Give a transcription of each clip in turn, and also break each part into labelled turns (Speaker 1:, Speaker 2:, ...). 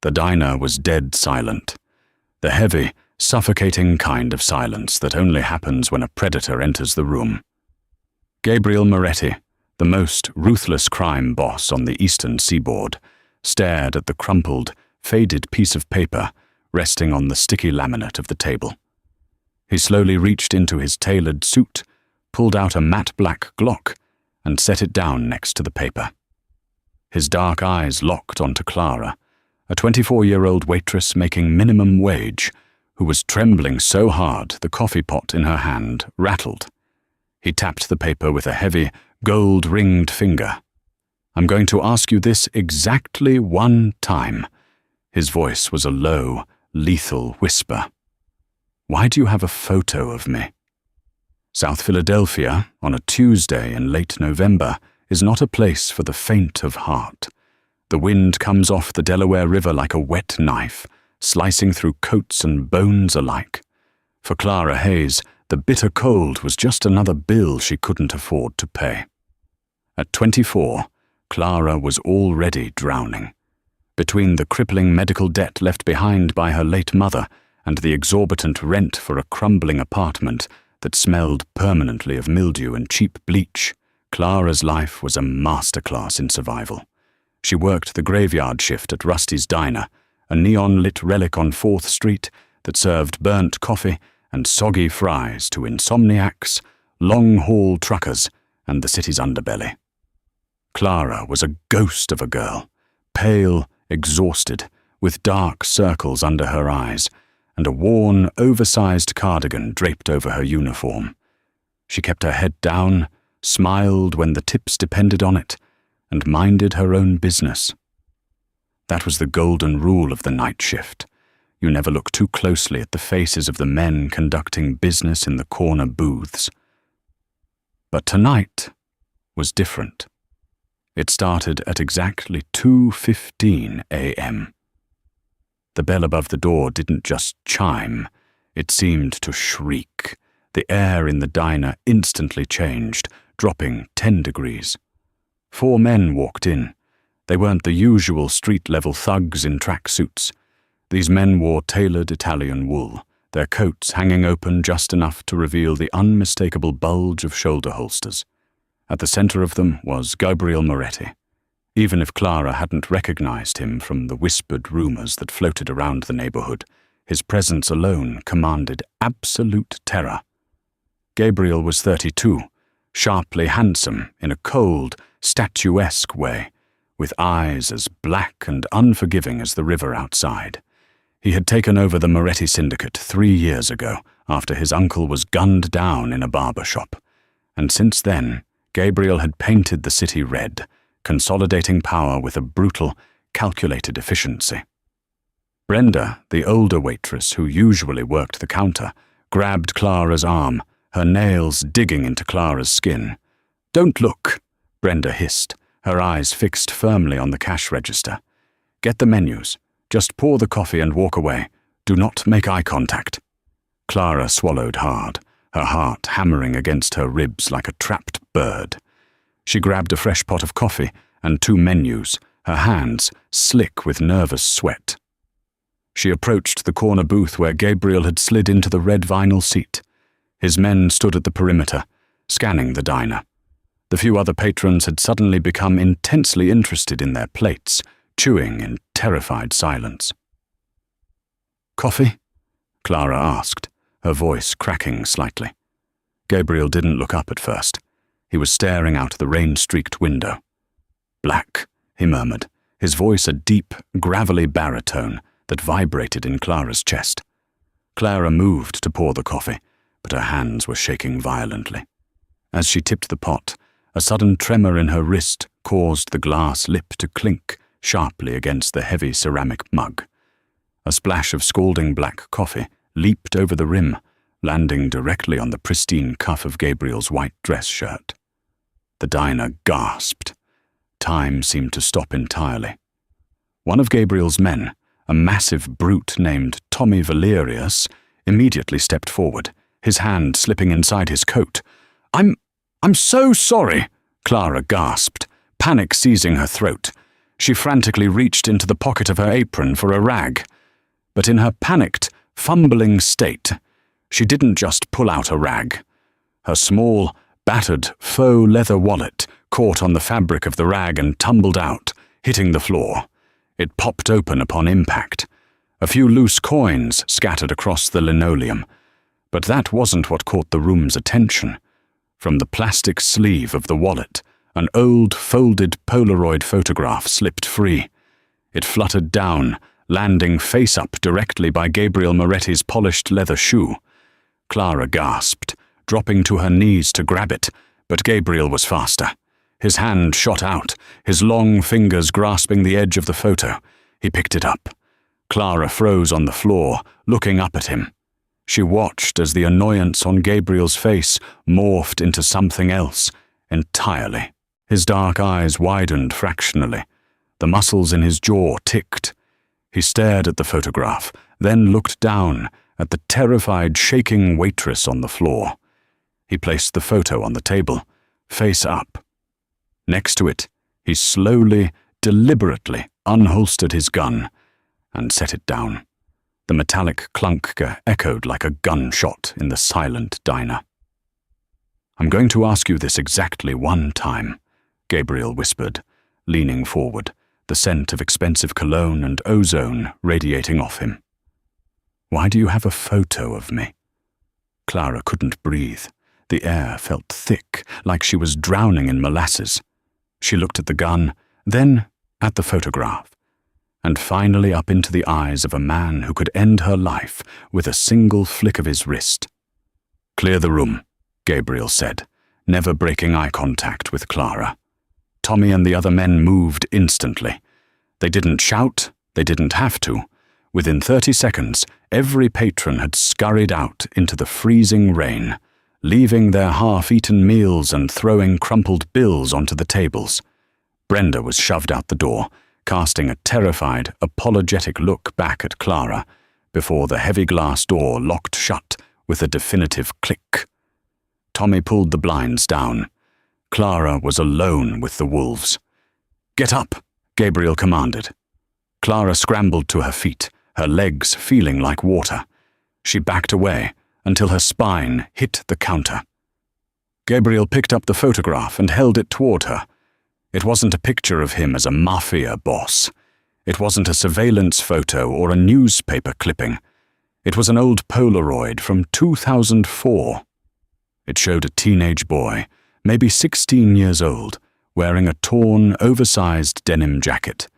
Speaker 1: The diner was dead silent. The heavy, suffocating kind of silence that only happens when a predator enters the room. Gabriel Moretti, the most ruthless crime boss on the eastern seaboard, stared at the crumpled, faded piece of paper resting on the sticky laminate of the table. He slowly reached into his tailored suit, pulled out a matte black Glock, and set it down next to the paper. His dark eyes locked onto Clara, a 24-year-old waitress making minimum wage, who was trembling so hard the coffee pot in her hand rattled. He tapped the paper with a heavy, gold-ringed finger. "I'm going to ask you this exactly one time." His voice was a low, lethal whisper. "Why do you have a photo of me?" South Philadelphia, on a Tuesday in late November, is not a place for the faint of heart. The wind comes off the Delaware River like a wet knife, slicing through coats and bones alike. For Clara Hayes, the bitter cold was just another bill she couldn't afford to pay. At 24, Clara was already drowning. Between the crippling medical debt left behind by her late mother and the exorbitant rent for a crumbling apartment that smelled permanently of mildew and cheap bleach, Clara's life was a masterclass in survival. She worked the graveyard shift at Rusty's Diner, a neon-lit relic on 4th Street that served burnt coffee and soggy fries to insomniacs, long-haul truckers, and the city's underbelly. Clara was a ghost of a girl, pale, exhausted, with dark circles under her eyes, and a worn, oversized cardigan draped over her uniform. She kept her head down, smiled when the tips depended on it, and minded her own business. That was the golden rule of the night shift. You never look too closely at the faces of the men conducting business in the corner booths. But tonight was different. It started at exactly 2:15 a.m. The bell above the door didn't just chime, it seemed to shriek. The air in the diner instantly changed, dropping 10 degrees. 4 men walked in. They weren't the usual street-level thugs in tracksuits. These men wore tailored Italian wool, their coats hanging open just enough to reveal the unmistakable bulge of shoulder holsters. At the center of them was Gabriel Moretti. Even if Clara hadn't recognized him from the whispered rumors that floated around the neighborhood, his presence alone commanded absolute terror. Gabriel was 32, sharply handsome in a cold, statuesque way, with eyes as black and unforgiving as the river outside. He had taken over the Moretti syndicate 3 years ago, after his uncle was gunned down in a barber shop, and since then, Gabriel had painted the city red, consolidating power with a brutal, calculated efficiency. Brenda, the older waitress who usually worked the counter, grabbed Clara's arm, her nails digging into Clara's skin. "Don't look," Brenda hissed, her eyes fixed firmly on the cash register. "Get the menus. Just pour the coffee and walk away. Do not make eye contact." Clara swallowed hard, her heart hammering against her ribs like a trapped bird. She grabbed a fresh pot of coffee and 2 menus, her hands slick with nervous sweat. She approached the corner booth where Gabriel had slid into the red vinyl seat. His men stood at the perimeter, scanning the diner. The few other patrons had suddenly become intensely interested in their plates, chewing in terrified silence. "Coffee?" Clara asked, her voice cracking slightly. Gabriel didn't look up at first. He was staring out the rain-streaked window. "Black," he murmured, his voice a deep, gravelly baritone that vibrated in Clara's chest. Clara moved to pour the coffee, but her hands were shaking violently. As she tipped the pot, a sudden tremor in her wrist caused the glass lip to clink sharply against the heavy ceramic mug. A splash of scalding black coffee leaped over the rim, landing directly on the pristine cuff of Gabriel's white dress shirt. The diner gasped. Time seemed to stop entirely. One of Gabriel's men, a massive brute named Tommy Valerius, immediately stepped forward, his hand slipping inside his coat. I'm so sorry," Clara gasped, panic seizing her throat. She frantically reached into the pocket of her apron for a rag. But in her panicked, fumbling state, she didn't just pull out a rag. Her small, battered faux leather wallet caught on the fabric of the rag and tumbled out, hitting the floor. It popped open upon impact. A few loose coins scattered across the linoleum. But that wasn't what caught the room's attention. From the plastic sleeve of the wallet, an old, folded Polaroid photograph slipped free. It fluttered down, landing face up directly by Gabriel Moretti's polished leather shoe. Clara gasped, dropping to her knees to grab it, but Gabriel was faster. His hand shot out, his long fingers grasping the edge of the photo. He picked it up. Clara froze on the floor, looking up at him. She watched as the annoyance on Gabriel's face morphed into something else entirely. His dark eyes widened fractionally. The muscles in his jaw ticked. He stared at the photograph, then looked down at the terrified, shaking waitress on the floor. He placed the photo on the table, face up. Next to it, he slowly, deliberately unholstered his gun and set it down. The metallic clunk echoed like a gunshot in the silent diner. "I'm going to ask you this exactly one time," Gabriel whispered, leaning forward, the scent of expensive cologne and ozone radiating off him. "Why do you have a photo of me?" Clara couldn't breathe. The air felt thick, like she was drowning in molasses. She looked at the gun, then at the photograph, and finally up into the eyes of a man who could end her life with a single flick of his wrist. "Clear the room," Gabriel said, never breaking eye contact with Clara. Tommy and the other men moved instantly. They didn't shout, they didn't have to. Within 30 seconds, every patron had scurried out into the freezing rain, leaving their half-eaten meals and throwing crumpled bills onto the tables. Brenda was shoved out the door, casting a terrified, apologetic look back at Clara, before the heavy glass door locked shut with a definitive click. Tommy pulled the blinds down. Clara was alone with the wolves. "Get up," Gabriel commanded. Clara scrambled to her feet, her legs feeling like water. She backed away until her spine hit the counter. Gabriel picked up the photograph and held it toward her. It wasn't a picture of him as a Mafia boss. It wasn't a surveillance photo or a newspaper clipping. It was an old Polaroid from 2004. It showed a teenage boy, maybe 16 years old, wearing a torn, oversized denim jacket.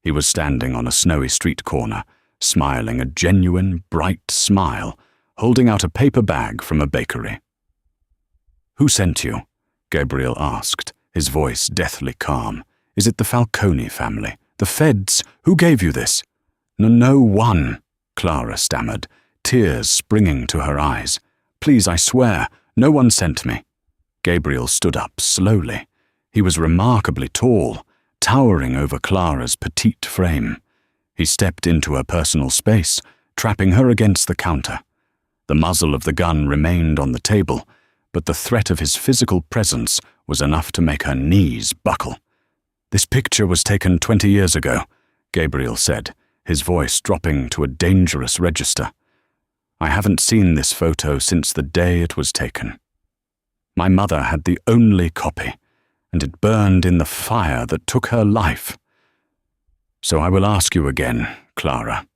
Speaker 1: He was standing on a snowy street corner, smiling a genuine, bright smile, holding out a paper bag from a bakery. "Who sent you?" Gabriel asked, his voice deathly calm. "Is it the Falcone family? The feds? Who gave you this?" No one," Clara stammered, tears springing to her eyes. "Please, I swear, no one sent me." Gabriel stood up slowly. He was remarkably tall, towering over Clara's petite frame. He stepped into her personal space, trapping her against the counter. The muzzle of the gun remained on the table, but the threat of his physical presence was enough to make her knees buckle. "This picture was taken 20 years ago," Gabriel said, his voice dropping to a dangerous register. "I haven't seen this photo since the day it was taken. My mother had the only copy, and it burned in the fire that took her life. So I will ask you again, Clara."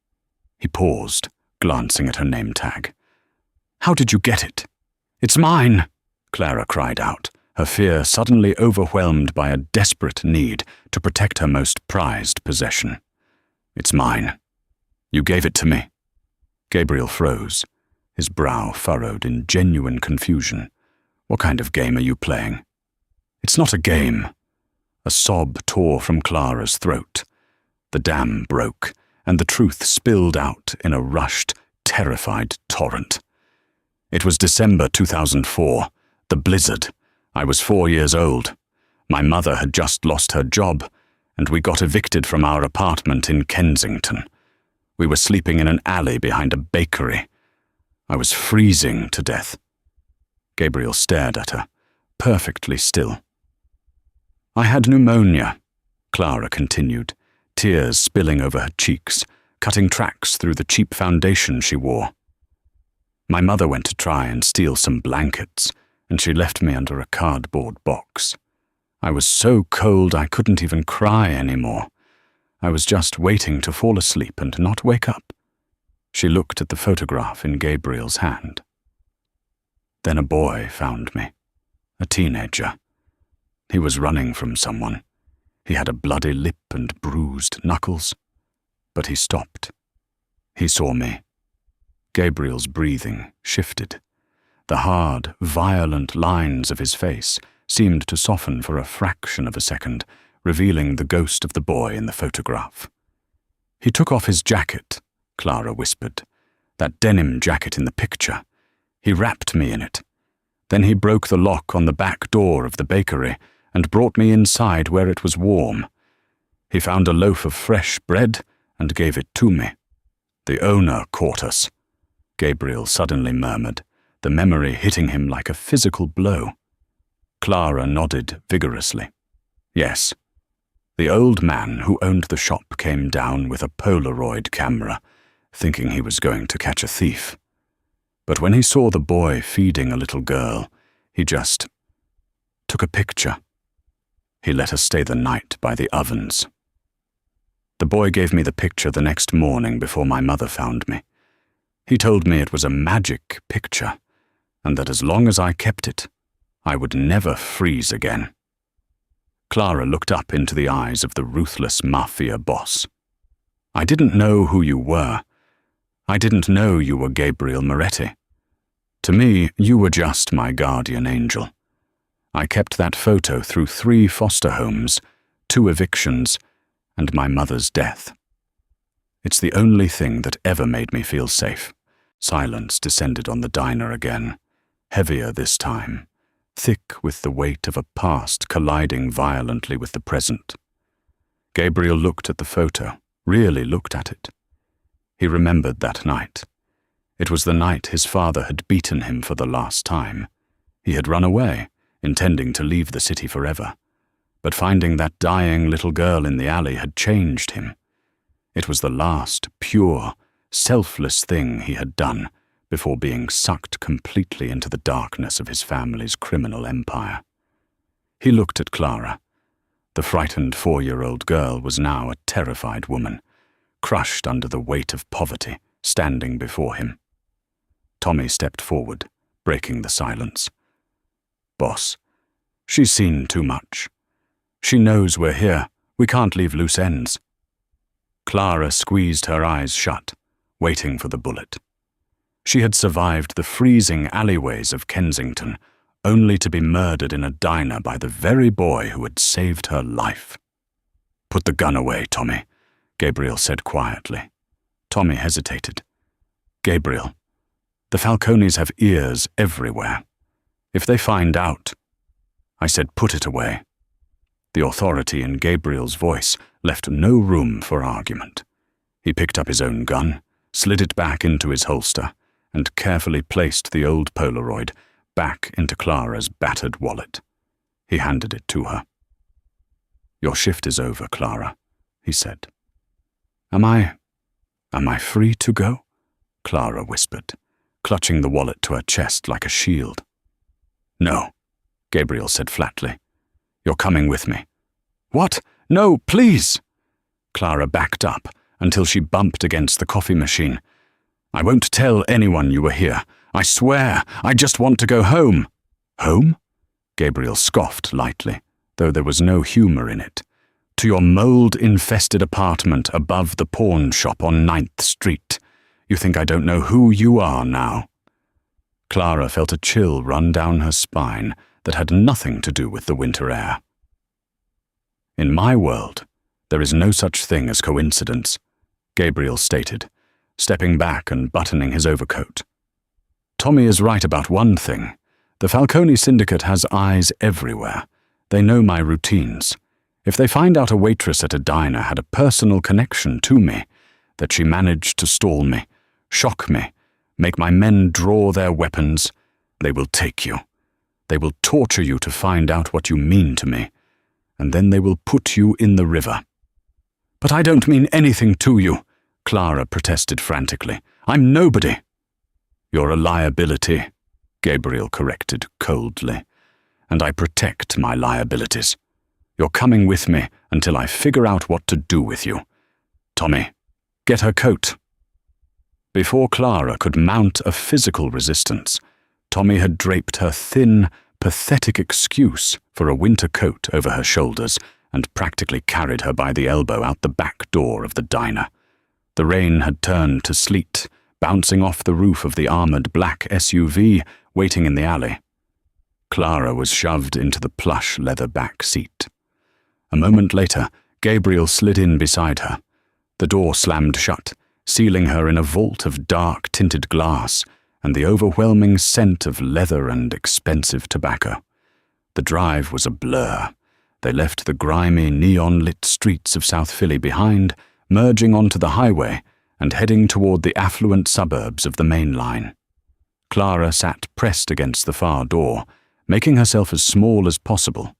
Speaker 1: He paused, glancing at her name tag. "How did you get it?" "It's mine," Clara cried out, her fear suddenly overwhelmed by a desperate need to protect her most prized possession. "It's mine. You gave it to me." Gabriel froze, his brow furrowed in genuine confusion. "What kind of game are you playing?" "It's not a game." A sob tore from Clara's throat. The dam broke, and the truth spilled out in a rushed, terrified torrent. "It was December 2004, the blizzard. I was 4 years old. My mother had just lost her job, and we got evicted from our apartment in Kensington. We were sleeping in an alley behind a bakery. I was freezing to death." Gabriel stared at her, perfectly still. "I had pneumonia," Clara continued, tears spilling over her cheeks, cutting tracks through the cheap foundation she wore. My mother went to try and steal some blankets, and she left me under a cardboard box. I was so cold I couldn't even cry anymore. I was just waiting to fall asleep and not wake up. She looked at the photograph in Gabriel's hand. Then a boy found me, a teenager. He was running from someone. He had a bloody lip and bruised knuckles. But he stopped. He saw me. Gabriel's breathing shifted. The hard, violent lines of his face seemed to soften for a fraction of a second, revealing the ghost of the boy in the photograph. He took off his jacket, Clara whispered. That denim jacket in the picture. He wrapped me in it. Then he broke the lock on the back door of the bakery and brought me inside where it was warm. He found a loaf of fresh bread and gave it to me. The owner caught us, Gabriel suddenly murmured, the memory hitting him like a physical blow. Clara nodded vigorously. Yes. The old man who owned the shop came down with a Polaroid camera, thinking he was going to catch a thief. But when he saw the boy feeding a little girl, he just took a picture. He let us stay the night by the ovens. The boy gave me the picture the next morning before my mother found me. He told me it was a magic picture, and that as long as I kept it, I would never freeze again. Clara looked up into the eyes of the ruthless Mafia boss. I didn't know who you were. I didn't know you were Gabriel Moretti. To me, you were just my guardian angel. I kept that photo through 3 foster homes, 2 evictions, and my mother's death. It's the only thing that ever made me feel safe. Silence descended on the diner again, heavier this time, thick with the weight of a past colliding violently with the present. Gabriel looked at the photo, really looked at it. He remembered that night. It was the night his father had beaten him for the last time. He had run away, intending to leave the city forever. But finding that dying little girl in the alley had changed him. It was the last pure, selfless thing he had done before being sucked completely into the darkness of his family's criminal empire. He looked at Clara. The frightened 4-year-old girl was now a terrified woman, crushed under the weight of poverty, standing before him. Tommy stepped forward, breaking the silence. Boss, she's seen too much. She knows we're here. We can't leave loose ends. Clara squeezed her eyes shut, waiting for the bullet. She had survived the freezing alleyways of Kensington, only to be murdered in a diner by the very boy who had saved her life. Put the gun away, Tommy, Gabriel said quietly. Tommy hesitated. Gabriel, the Falcones have ears everywhere. If they find out... I said, put it away. The authority in Gabriel's voice left no room for argument. He picked up his own gun, slid it back into his holster, and carefully placed the old Polaroid back into Clara's battered wallet. He handed it to her. Your shift is over, Clara, he said. Am I free to go? Clara whispered, clutching the wallet to her chest like a shield. No, Gabriel said flatly. You're coming with me. What? No, please! Clara backed up until she bumped against the coffee machine. I won't tell anyone you were here. I swear, I just want to go home. Home? Gabriel scoffed lightly, though there was no humor in it. To your mold-infested apartment above the pawn shop on 9th Street. You think I don't know who you are now? Clara felt a chill run down her spine that had nothing to do with the winter air. In my world, there is no such thing as coincidence, Gabriel stated, stepping back and buttoning his overcoat. Tommy is right about one thing. The Falcone Syndicate has eyes everywhere. They know my routines. If they find out a waitress at a diner had a personal connection to me, that she managed to stall me, shock me, make my men draw their weapons, they will take you. They will torture you to find out what you mean to me. and then they will put you in the river." "But I don't mean anything to you," Clara protested frantically. "I'm nobody." "You're a liability," Gabriel corrected coldly, "and I protect my liabilities. You're coming with me until I figure out what to do with you. Tommy, get her coat." Before Clara could mount a physical resistance, Tommy had draped her thin, pathetic excuse for a winter coat over her shoulders and practically carried her by the elbow out the back door of the diner. The rain had turned to sleet, bouncing off the roof of the armored black SUV waiting in the alley. Clara was shoved into the plush leather back seat. A moment later, Gabriel slid in beside her. The door slammed shut, sealing her in a vault of dark tinted glass and the overwhelming scent of leather and expensive tobacco. The drive was a blur. They left the grimy, neon-lit streets of South Philly behind, merging onto the highway and heading toward the affluent suburbs of the main line. Clara sat pressed against the far door, making herself as small as possible.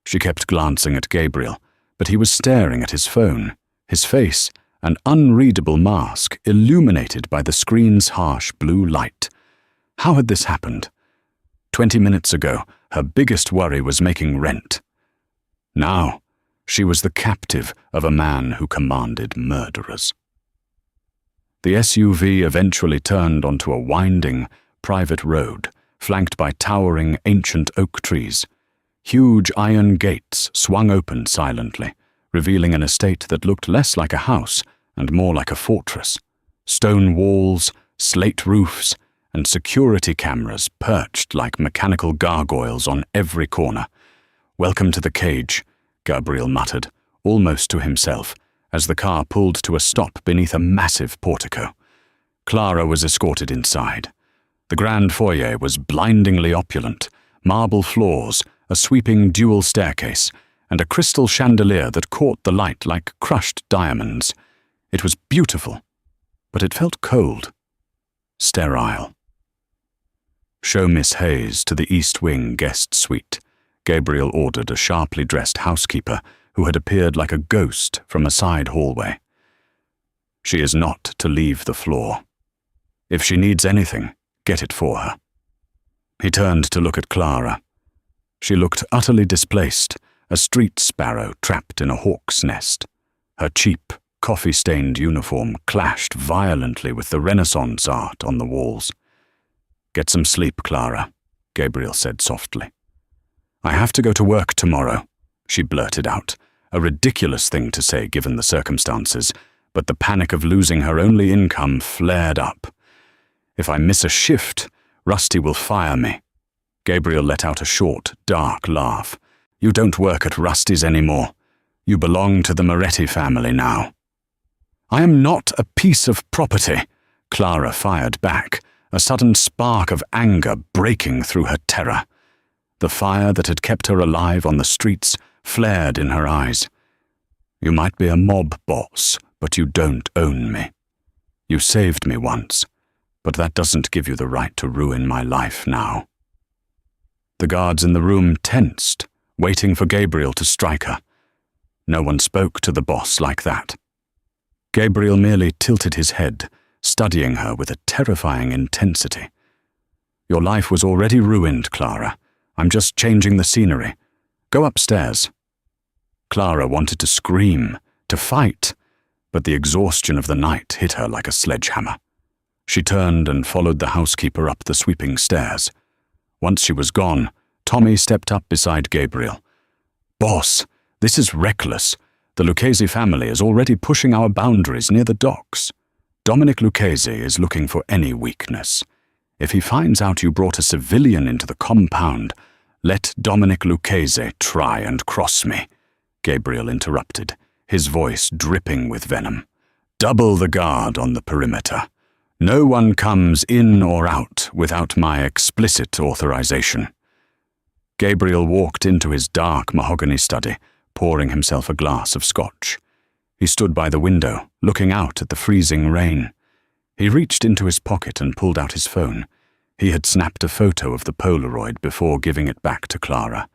Speaker 1: She kept glancing at Gabriel, but he was staring at his phone, his face an unreadable mask illuminated by the screen's harsh blue light. How had this happened? 20 minutes ago, her biggest worry was making rent. Now, she was the captive of a man who commanded murderers. The SUV eventually turned onto a winding, private road, flanked by towering ancient oak trees. Huge iron gates swung open silently, revealing an estate that looked less like a house and more like a fortress. Stone walls, slate roofs, and security cameras perched like mechanical gargoyles on every corner. "Welcome to the cage," Gabriel muttered, almost to himself, as the car pulled to a stop beneath a massive portico. Clara was escorted inside. The grand foyer was blindingly opulent, marble floors, a sweeping dual staircase, and a crystal chandelier that caught the light like crushed diamonds. It was beautiful, but it felt cold, sterile. "Show Miss Hayes to the East Wing guest suite," Gabriel ordered a sharply dressed housekeeper who had appeared like a ghost from a side hallway. "She is not to leave the floor. If she needs anything, get it for her." He turned to look at Clara. She looked utterly displaced, a street sparrow trapped in a hawk's nest. Her cheap, coffee-stained uniform clashed violently with the Renaissance art on the walls. "Get some sleep, Clara," Gabriel said softly. "I have to go to work tomorrow," she blurted out, a ridiculous thing to say given the circumstances, but the panic of losing her only income flared up. "If I miss a shift, Rusty will fire me." Gabriel let out a short, dark laugh. "You don't work at Rusty's anymore. You belong to the Moretti family now." "I am not a piece of property," Clara fired back, a sudden spark of anger breaking through her terror. The fire that had kept her alive on the streets flared in her eyes. "You might be a mob boss, but you don't own me. You saved me once, but that doesn't give you the right to ruin my life now." The guards in the room tensed, waiting for Gabriel to strike her. No one spoke to the boss like that. Gabriel merely tilted his head, studying her with a terrifying intensity. "Your life was already ruined, Clara. I'm just changing the scenery. Go upstairs." Clara wanted to scream, to fight, but the exhaustion of the night hit her like a sledgehammer. She turned and followed the housekeeper up the sweeping stairs. Once she was gone, Tommy stepped up beside Gabriel. "Boss, this is reckless. The Lucchese family is already pushing our boundaries near the docks. Dominic Lucchese is looking for any weakness. If he finds out you brought a civilian into the compound, let Dominic Lucchese try and cross me," Gabriel interrupted, his voice dripping with venom. "Double the guard on the perimeter. No one comes in or out without my explicit authorization." Gabriel walked into his dark mahogany study, pouring himself a glass of scotch. He stood by the window, looking out at the freezing rain. He reached into his pocket and pulled out his phone. He had snapped a photo of the Polaroid before giving it back to Clara.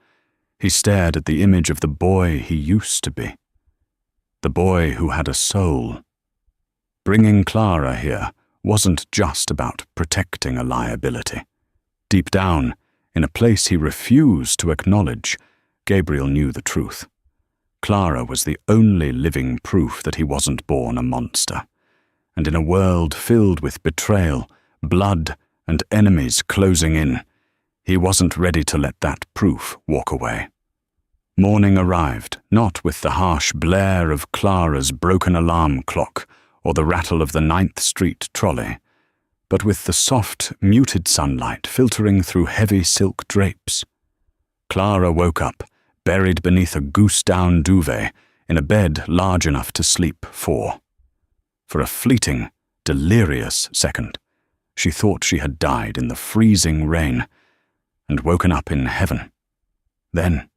Speaker 1: He stared at the image of the boy he used to be. The boy who had a soul. Bringing Clara here wasn't just about protecting a liability. Deep down, in a place he refused to acknowledge, Gabriel knew the truth. Clara was the only living proof that he wasn't born a monster. And in a world filled with betrayal, blood, and enemies closing in, he wasn't ready to let that proof walk away. Morning arrived, not with the harsh blare of Clara's broken alarm clock or the rattle of the 9th Street trolley, but with the soft, muted sunlight filtering through heavy silk drapes. Clara woke up, buried beneath a goose-down duvet, in a bed large enough to sleep 4. For a fleeting, delirious second, she thought she had died in the freezing rain and woken up in heaven. Then,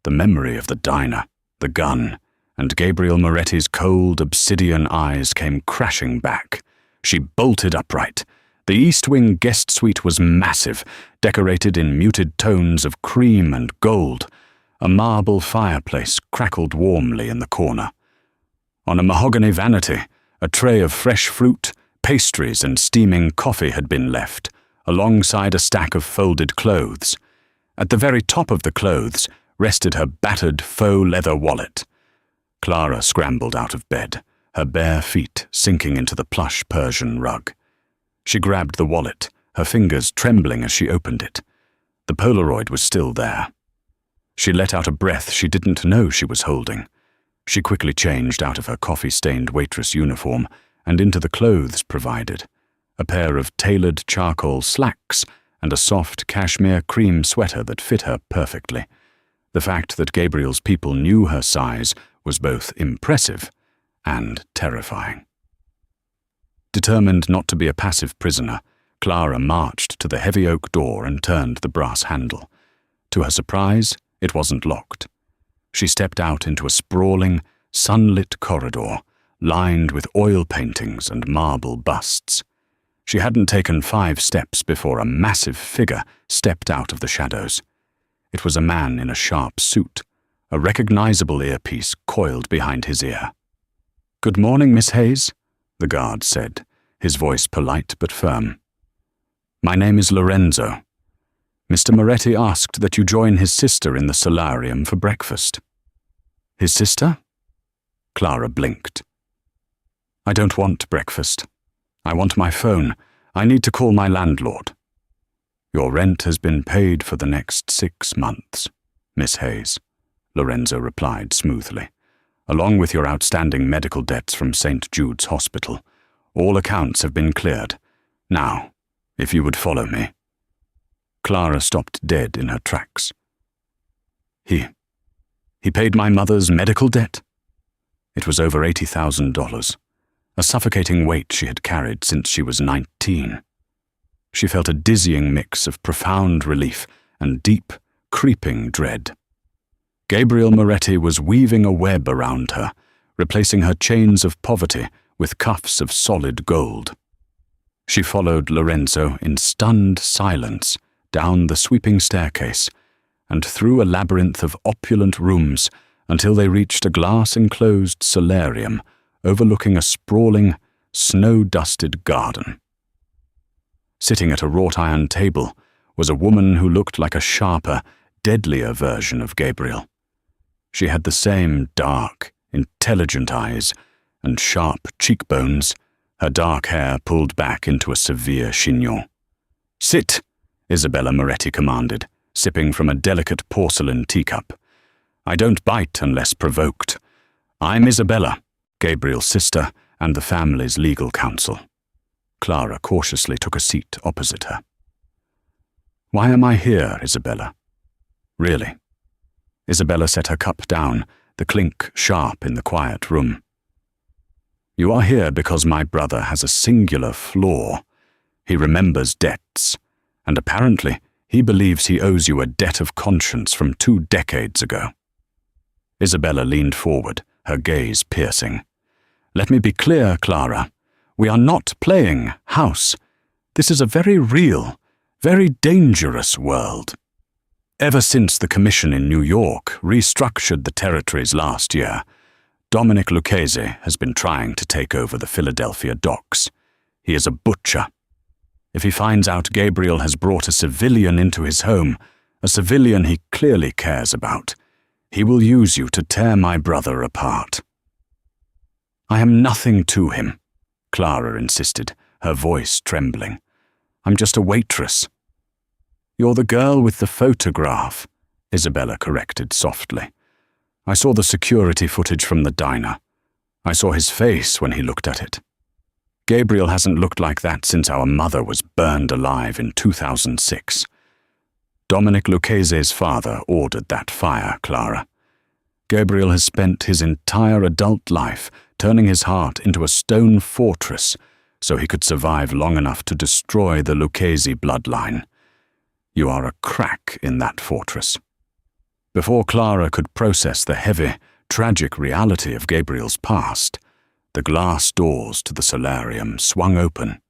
Speaker 1: the memory of the diner, the gun, and Gabriel Moretti's cold obsidian eyes came crashing back. She bolted upright. The East Wing guest suite was massive, decorated in muted tones of cream and gold. A marble fireplace crackled warmly in the corner. On a mahogany vanity, a tray of fresh fruit, pastries, and steaming coffee had been left, alongside a stack of folded clothes. At the very top of the clothes rested her battered faux leather wallet. Clara scrambled out of bed, her bare feet sinking into the plush Persian rug. She grabbed the wallet, her fingers trembling as she opened it. The Polaroid was still there. She let out a breath she didn't know she was holding. She quickly changed out of her coffee-stained waitress uniform and into the clothes provided, a pair of tailored charcoal slacks and a soft cashmere cream sweater that fit her perfectly. The fact that Gabriel's people knew her size was both impressive and terrifying. Determined not to be a passive prisoner, Clara marched to the heavy oak door and turned the brass handle. To her surprise, it wasn't locked. She stepped out into a sprawling, sunlit corridor, lined with oil paintings and marble busts. She hadn't taken 5 steps before a massive figure stepped out of the shadows. It was a man in a sharp suit, a recognizable earpiece coiled behind his ear. "Good morning, Miss Hayes," the guard said, his voice polite but firm. "My name is Lorenzo. Mr. Moretti asked that you join his sister in the solarium for breakfast." "His sister?" Clara blinked. "I don't want breakfast. I want my phone. I need to call my landlord." "Your rent has been paid for the next 6 months, Miss Hayes," Lorenzo replied smoothly, "along with your outstanding medical debts from St. Jude's Hospital. All accounts have been cleared. Now, if you would follow me." Clara stopped dead in her tracks. He paid my mother's medical debt? It was over $80,000, a suffocating weight she had carried since she was 19. She felt a dizzying mix of profound relief and deep, creeping dread. Gabriel Moretti was weaving a web around her, replacing her chains of poverty with cuffs of solid gold. She followed Lorenzo in stunned silence down the sweeping staircase and through a labyrinth of opulent rooms until they reached a glass-enclosed solarium overlooking a sprawling, snow-dusted garden. Sitting at a wrought-iron table was a woman who looked like a sharper, deadlier version of Gabriel. She had the same dark, intelligent eyes and sharp cheekbones, her dark hair pulled back into a severe chignon. "Sit," Isabella Moretti commanded, sipping from a delicate porcelain teacup. "I don't bite unless provoked. I'm Isabella, Gabriel's sister and the family's legal counsel." Clara cautiously took a seat opposite her. "Why am I here, Isabella?" "Really?" Isabella set her cup down, the clink sharp in the quiet room. "You are here because my brother has a singular flaw. He remembers debts, and apparently he believes he owes you a debt of conscience from 2 decades ago." Isabella leaned forward, her gaze piercing. "Let me be clear, Clara. We are not playing house. This is a very real, very dangerous world." Ever since the Commission in New York restructured the territories last year, Dominic Lucchese has been trying to take over the Philadelphia docks. He is a butcher. If he finds out Gabriel has brought a civilian into his home, a civilian he clearly cares about, he will use you to tear my brother apart. I am nothing to him, Clara insisted, her voice trembling. I'm just a waitress. You're the girl with the photograph, Isabella corrected softly. I saw the security footage from the diner. I saw his face when he looked at it. Gabriel hasn't looked like that since our mother was burned alive in 2006. Dominic Lucchese's father ordered that fire, Clara. Gabriel has spent his entire adult life turning his heart into a stone fortress so he could survive long enough to destroy the Lucchese bloodline. You are a crack in that fortress. Before Clara could process the heavy, tragic reality of Gabriel's past, the glass doors to the solarium swung open.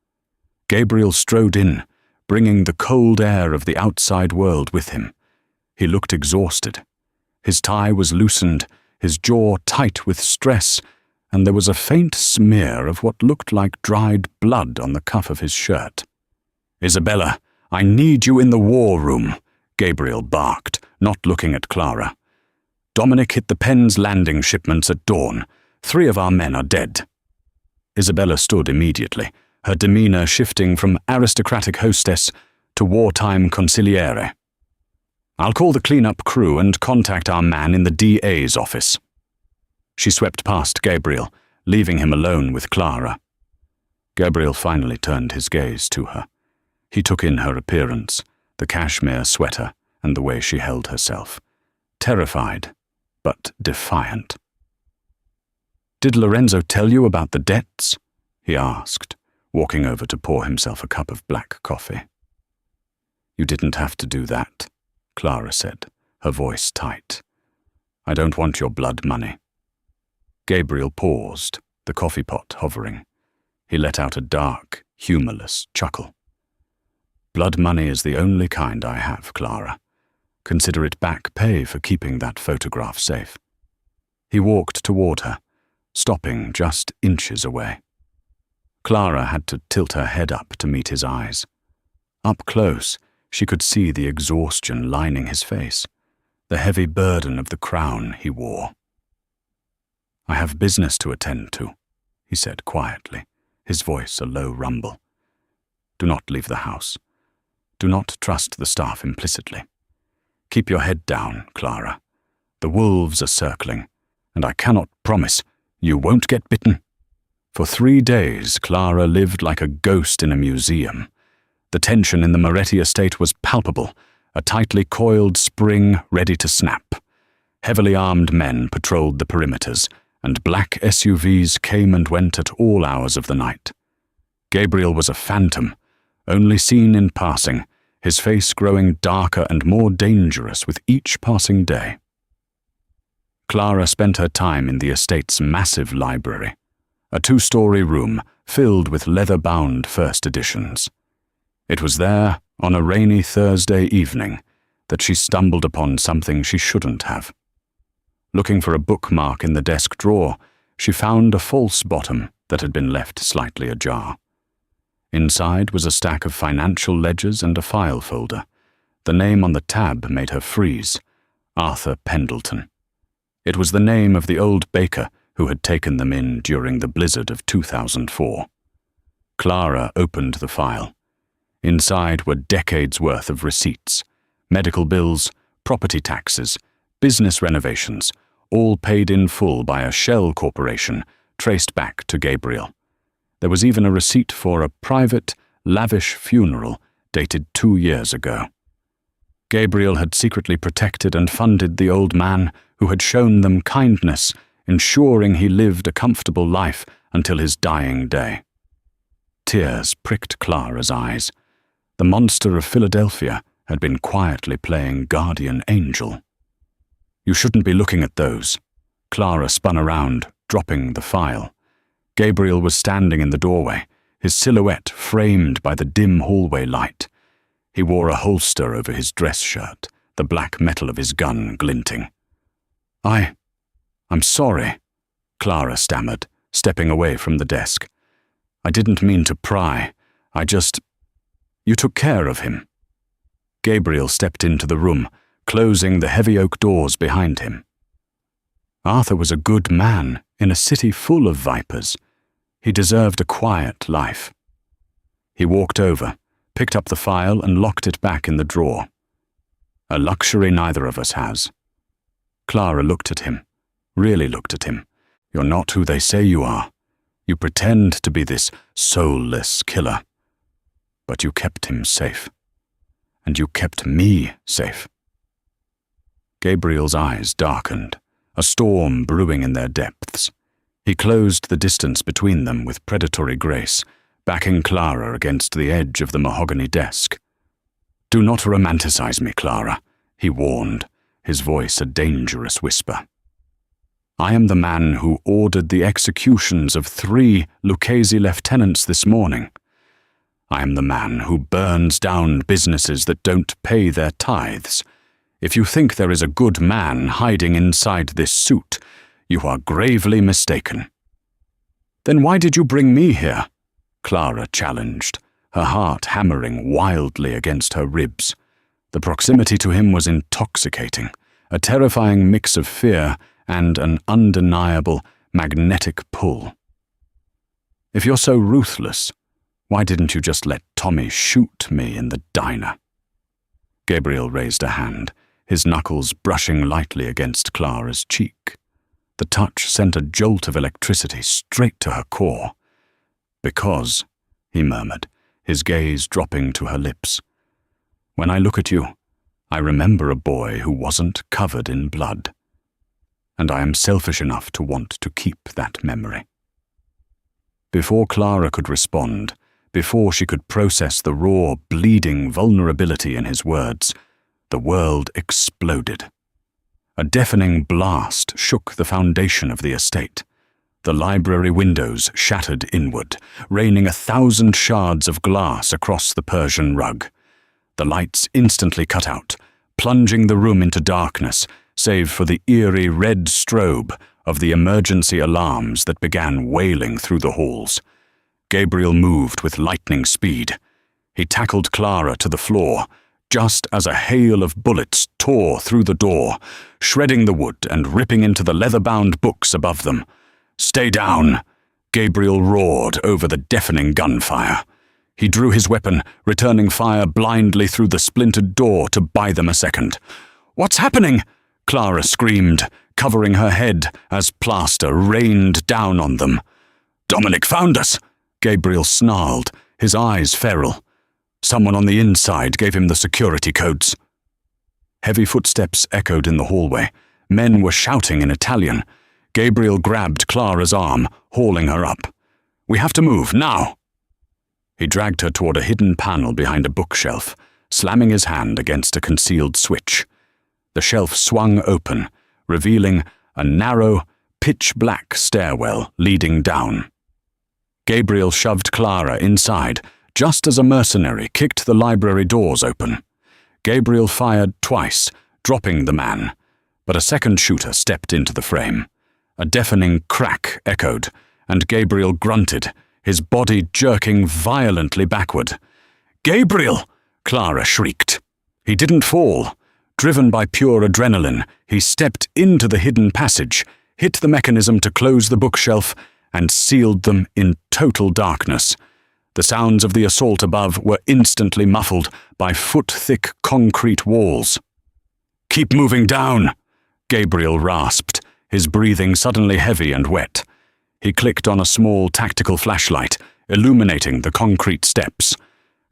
Speaker 1: Gabriel strode in, bringing the cold air of the outside world with him. He looked exhausted. His tie was loosened, his jaw tight with stress, and there was a faint smear of what looked like dried blood on the cuff of his shirt. Isabella, I need you in the war room, Gabriel barked, not looking at Clara. Dominic hit the Penn's landing shipments at dawn. 3 of our men are dead. Isabella stood immediately, her demeanor shifting from aristocratic hostess to wartime consigliere. I'll call the cleanup crew and contact our man in the DA's office. She swept past Gabriel, leaving him alone with Clara. Gabriel finally turned his gaze to her. He took in her appearance, the cashmere sweater, and the way she held herself. Terrified, but defiant. Did Lorenzo tell you about the debts? He asked, walking over to pour himself a cup of black coffee. You didn't have to do that, Clara said, her voice tight. I don't want your blood money. Gabriel paused, the coffee pot hovering. He let out a dark, humorless chuckle. Blood money is the only kind I have, Clara. Consider it back pay for keeping that photograph safe. He walked toward her, stopping just inches away. Clara had to tilt her head up to meet his eyes. Up close, she could see the exhaustion lining his face, the heavy burden of the crown he wore. I have business to attend to, he said quietly, his voice a low rumble. Do not leave the house. Do not trust the staff implicitly. Keep your head down, Clara. The wolves are circling, and I cannot promise you won't get bitten. For 3 days, Clara lived like a ghost in a museum. The tension in the Moretti estate was palpable, a tightly coiled spring ready to snap. Heavily armed men patrolled the perimeters, and black SUVs came and went at all hours of the night. Gabriel was a phantom, only seen in passing, his face growing darker and more dangerous with each passing day. Clara spent her time in the estate's massive library, a 2-story room filled with leather-bound first editions. It was there, on a rainy Thursday evening, that she stumbled upon something she shouldn't have. Looking for a bookmark in the desk drawer, she found a false bottom that had been left slightly ajar. Inside was a stack of financial ledgers and a file folder. The name on the tab made her freeze. Arthur Pendleton. It was the name of the old baker who had taken them in during the blizzard of 2004. Clara opened the file. Inside were decades' worth of receipts, medical bills, property taxes, business renovations, all paid in full by a shell corporation traced back to Gabriel. There was even a receipt for a private, lavish funeral dated 2 years ago. Gabriel had secretly protected and funded the old man who had shown them kindness, ensuring he lived a comfortable life until his dying day. Tears pricked Clara's eyes. The monster of Philadelphia had been quietly playing guardian angel. You shouldn't be looking at those. Clara spun around, dropping the file. Gabriel was standing in the doorway, his silhouette framed by the dim hallway light. He wore a holster over his dress shirt, the black metal of his gun glinting. I'm sorry," Clara stammered, stepping away from the desk. "I didn't mean to pry. You took care of him." Gabriel stepped into the room, closing the heavy oak doors behind him. Arthur was a good man in a city full of vipers. He deserved a quiet life. He walked over, picked up the file and locked it back in the drawer. A luxury neither of us has. Clara looked at him, really looked at him. "You're not who they say you are. You pretend to be this soulless killer. But you kept him safe. And you kept me safe." Gabriel's eyes darkened, a storm brewing in their depths. He closed the distance between them with predatory grace, backing Clara against the edge of the mahogany desk. "Do not romanticize me, Clara," he warned, his voice a dangerous whisper. "I am the man who ordered the executions of 3 Lucchese lieutenants this morning. I am the man who burns down businesses that don't pay their tithes. If you think there is a good man hiding inside this suit, you are gravely mistaken." "Then why did you bring me here?" Clara challenged, her heart hammering wildly against her ribs. The proximity to him was intoxicating, a terrifying mix of fear and an undeniable magnetic pull. "If you're so ruthless, why didn't you just let Tommy shoot me in the diner?" Gabriel raised a hand, his knuckles brushing lightly against Clara's cheek. The touch sent a jolt of electricity straight to her core. "Because," he murmured, his gaze dropping to her lips, "when I look at you, I remember a boy who wasn't covered in blood. And I am selfish enough to want to keep that memory." Before Clara could respond, before she could process the raw, bleeding vulnerability in his words, the world exploded. A deafening blast shook the foundation of the estate. The library windows shattered inward, raining 1,000 shards of glass across the Persian rug. The lights instantly cut out, plunging the room into darkness, save for the eerie red strobe of the emergency alarms that began wailing through the halls. Gabriel moved with lightning speed. He tackled Clara to the floor, just as a hail of bullets tore through the door, shredding the wood and ripping into the leather-bound books above them. "Stay down!" Gabriel roared over the deafening gunfire. He drew his weapon, returning fire blindly through the splintered door to buy them a second. "What's happening?" Clara screamed, covering her head as plaster rained down on them. "Dominic found us!" Gabriel snarled, his eyes feral. Someone on the inside gave him the security codes. Heavy footsteps echoed in the hallway. Men were shouting in Italian. Gabriel grabbed Clara's arm, hauling her up. "We have to move, now!" He dragged her toward a hidden panel behind a bookshelf, slamming his hand against a concealed switch. The shelf swung open, revealing a narrow, pitch-black stairwell leading down. Gabriel shoved Clara inside, just as a mercenary kicked the library doors open. Gabriel fired twice, dropping the man, but a second shooter stepped into the frame. A deafening crack echoed, and Gabriel grunted, his body jerking violently backward. "Gabriel!" Clara shrieked. He didn't fall. Driven by pure adrenaline, he stepped into the hidden passage, hit the mechanism to close the bookshelf, and sealed them in total darkness. The sounds of the assault above were instantly muffled by foot-thick concrete walls. "Keep moving down," Gabriel rasped, his breathing suddenly heavy and wet. He clicked on a small tactical flashlight, illuminating the concrete steps.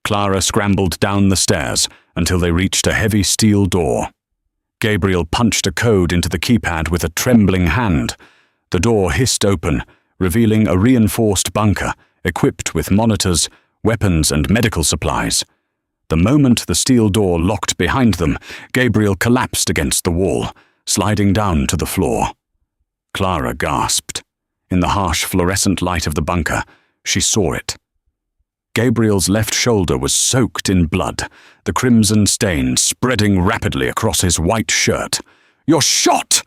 Speaker 1: Clara scrambled down the stairs until they reached a heavy steel door. Gabriel punched a code into the keypad with a trembling hand. The door hissed open, revealing a reinforced bunker equipped with monitors, weapons, and medical supplies. The moment the steel door locked behind them, Gabriel collapsed against the wall, sliding down to the floor. Clara gasped. In the harsh fluorescent light of the bunker, she saw it. Gabriel's left shoulder was soaked in blood, the crimson stain spreading rapidly across his white shirt. "You're shot!"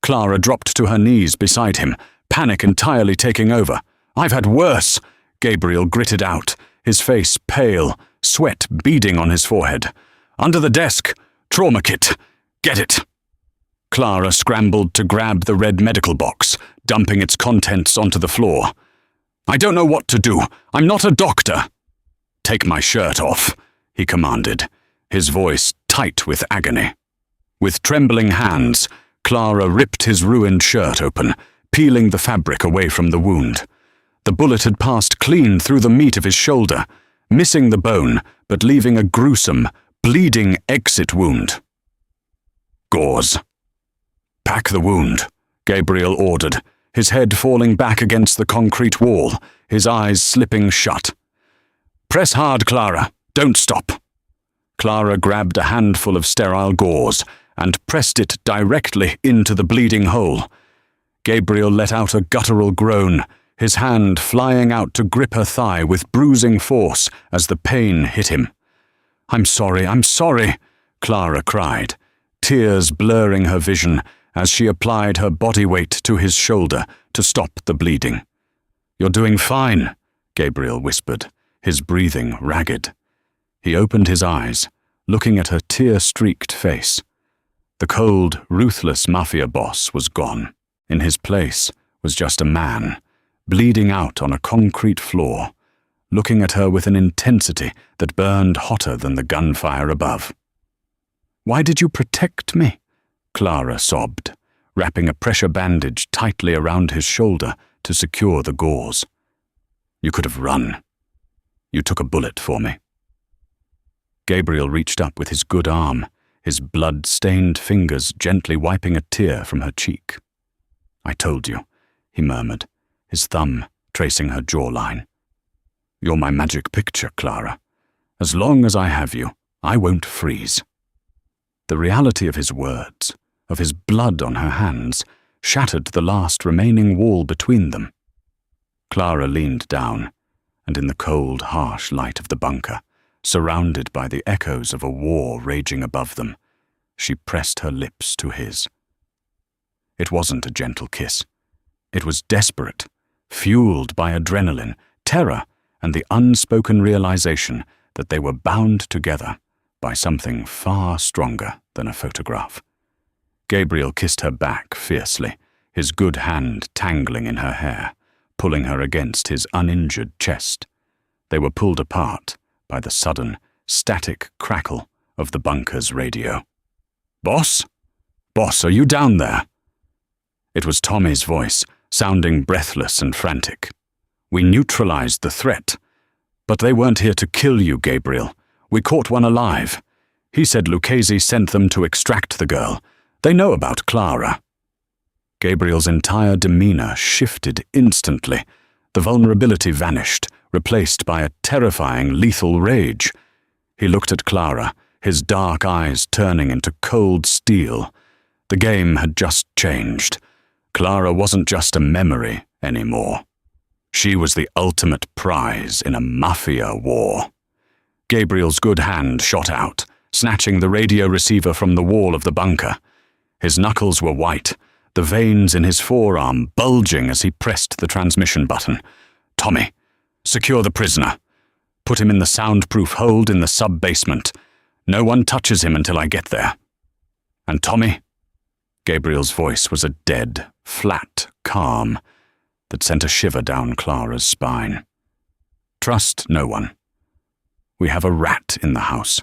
Speaker 1: Clara dropped to her knees beside him, panic entirely taking over. "I've had worse," Gabriel gritted out, his face pale, sweat beading on his forehead. "Under the desk! Trauma kit! Get it!" Clara scrambled to grab the red medical box, dumping its contents onto the floor. "I don't know what to do. I'm not a doctor." "Take my shirt off," he commanded, his voice tight with agony. With trembling hands, Clara ripped his ruined shirt open, peeling the fabric away from the wound. The bullet had passed clean through the meat of his shoulder, missing the bone, but leaving a gruesome, bleeding exit wound. "Gauze." "Pack the wound," Gabriel ordered, his head falling back against the concrete wall, his eyes slipping shut. "Press hard, Clara. Don't stop." Clara grabbed a handful of sterile gauze and pressed it directly into the bleeding hole. Gabriel let out a guttural groan, his hand flying out to grip her thigh with bruising force as the pain hit him. I'm sorry," Clara cried, tears blurring her vision as she applied her body weight to his shoulder to stop the bleeding. "You're doing fine," Gabriel whispered, his breathing ragged. He opened his eyes, looking at her tear-streaked face. The cold, ruthless Mafia boss was gone. In his place was just a man, bleeding out on a concrete floor, looking at her with an intensity that burned hotter than the gunfire above. "Why did you protect me?" Clara sobbed, wrapping a pressure bandage tightly around his shoulder to secure the gauze. "You could have run. You took a bullet for me." Gabriel reached up with his good arm, his blood-stained fingers gently wiping a tear from her cheek. "I told you," he murmured, his thumb tracing her jawline. "You're my magic picture, Clara. As long as I have you, I won't freeze." The reality of his words, of his blood on her hands, shattered the last remaining wall between them. Clara leaned down, and in the cold, harsh light of the bunker, surrounded by the echoes of a war raging above them, she pressed her lips to his. It wasn't a gentle kiss. It was desperate, fueled by adrenaline, terror, and the unspoken realization that they were bound together by something far stronger than a photograph. Gabriel kissed her back fiercely, his good hand tangling in her hair, pulling her against his uninjured chest. They were pulled apart by the sudden, static crackle of the bunker's radio. "Boss? Boss, are you down there?" It was Tommy's voice, sounding breathless and frantic. "We neutralized the threat. But they weren't here to kill you, Gabriel. We caught one alive. He said Lucchese sent them to extract the girl. They know about Clara." Gabriel's entire demeanor shifted instantly. The vulnerability vanished, replaced by a terrifying, lethal rage. He looked at Clara, his dark eyes turning into cold steel. The game had just changed. Clara wasn't just a memory anymore. She was the ultimate prize in a Mafia war. Gabriel's good hand shot out, snatching the radio receiver from the wall of the bunker. His knuckles were white, the veins in his forearm bulging as he pressed the transmission button. "Tommy, secure the prisoner. Put him in the soundproof hold in the sub-basement. No one touches him until I get there. And Tommy?" Gabriel's voice was a dead, flat calm that sent a shiver down Clara's spine. "Trust no one. We have a rat in the house."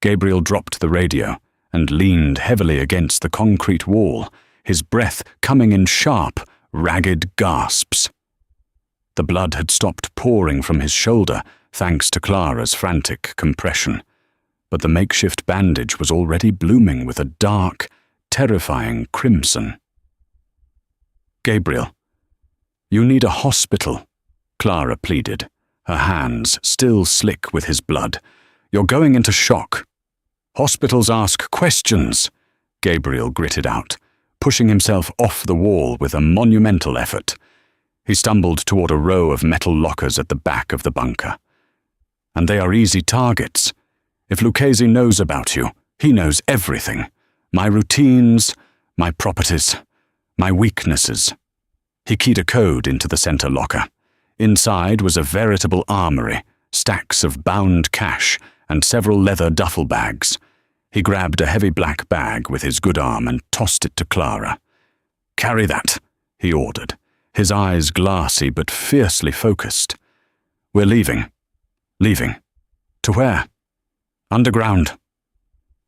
Speaker 1: Gabriel dropped the radio and leaned heavily against the concrete wall, his breath coming in sharp, ragged gasps. The blood had stopped pouring from his shoulder thanks to Clara's frantic compression, but the makeshift bandage was already blooming with a dark, terrifying crimson. "Gabriel, you need a hospital," Clara pleaded, her hands still slick with his blood. "You're going into shock." "Hospitals ask questions," Gabriel gritted out, pushing himself off the wall with a monumental effort. He stumbled toward a row of metal lockers at the back of the bunker. And they are easy targets. If Lucchese knows about you, he knows everything. My routines, my properties, my weaknesses. He keyed a code into the center locker. Inside was a veritable armory, stacks of bound cash, and several leather duffel bags. He grabbed a heavy black bag with his good arm and tossed it to Clara. "Carry that," he ordered, his eyes glassy but fiercely focused. "We're leaving." "Leaving? To where?" "Underground."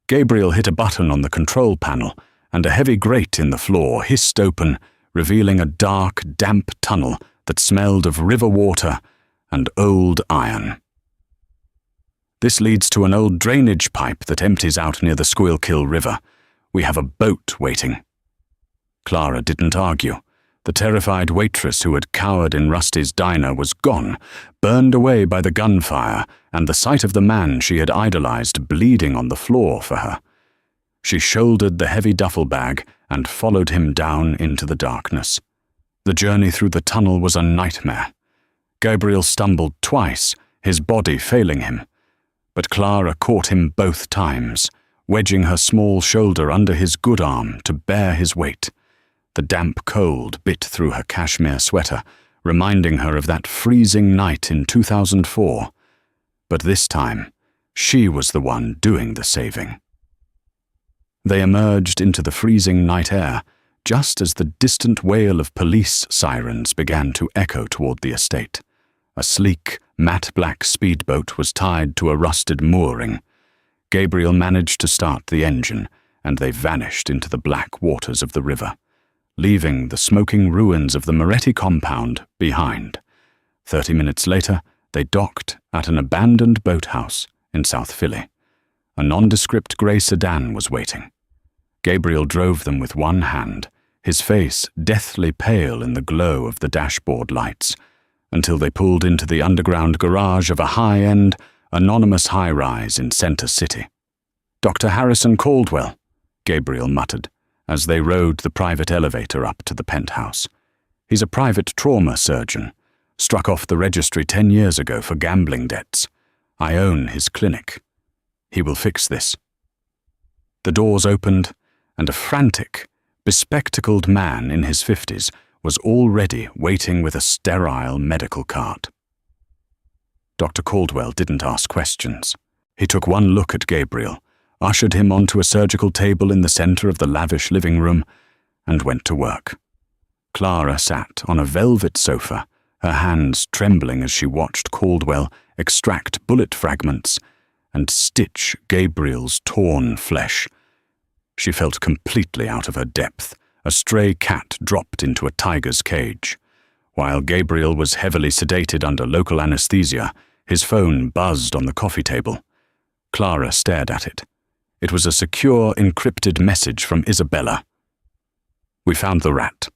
Speaker 1: Gabriel hit a button on the control panel, and a heavy grate in the floor hissed open, revealing a dark, damp tunnel that smelled of river water and old iron. "This leads to an old drainage pipe that empties out near the Squealkill River. We have a boat waiting." Clara didn't argue. The terrified waitress who had cowered in Rusty's diner was gone, burned away by the gunfire and the sight of the man she had idolized bleeding on the floor for her. She shouldered the heavy duffel bag and followed him down into the darkness. The journey through the tunnel was a nightmare. Gabriel stumbled twice, his body failing him. But Clara caught him both times, wedging her small shoulder under his good arm to bear his weight. The damp cold bit through her cashmere sweater, reminding her of that freezing night in 2004. But this time, she was the one doing the saving. They emerged into the freezing night air, just as the distant wail of police sirens began to echo toward the estate. A sleek, matte-black speedboat was tied to a rusted mooring. Gabriel managed to start the engine, and they vanished into the black waters of the river, leaving the smoking ruins of the Moretti compound behind. 30 minutes later, they docked at an abandoned boathouse in South Philly. A nondescript grey sedan was waiting. Gabriel drove them with one hand, his face deathly pale in the glow of the dashboard lights, until they pulled into the underground garage of a high-end, anonymous high-rise in Center City. "Dr. Harrison Caldwell," Gabriel muttered, as they rode the private elevator up to the penthouse. "He's a private trauma surgeon, struck off the registry 10 years ago for gambling debts. I own his clinic. He will fix this." The doors opened, and a frantic, bespectacled man in his 50s was already waiting with a sterile medical cart. Dr. Caldwell didn't ask questions. He took one look at Gabriel, ushered him onto a surgical table in the center of the lavish living room, and went to work. Clara sat on a velvet sofa, her hands trembling as she watched Caldwell extract bullet fragments and stitch Gabriel's torn flesh. She felt completely out of her depth, a stray cat dropped into a tiger's cage. While Gabriel was heavily sedated under local anesthesia, his phone buzzed on the coffee table. Clara stared at it. It was a secure, encrypted message from Isabella. "We found the rat.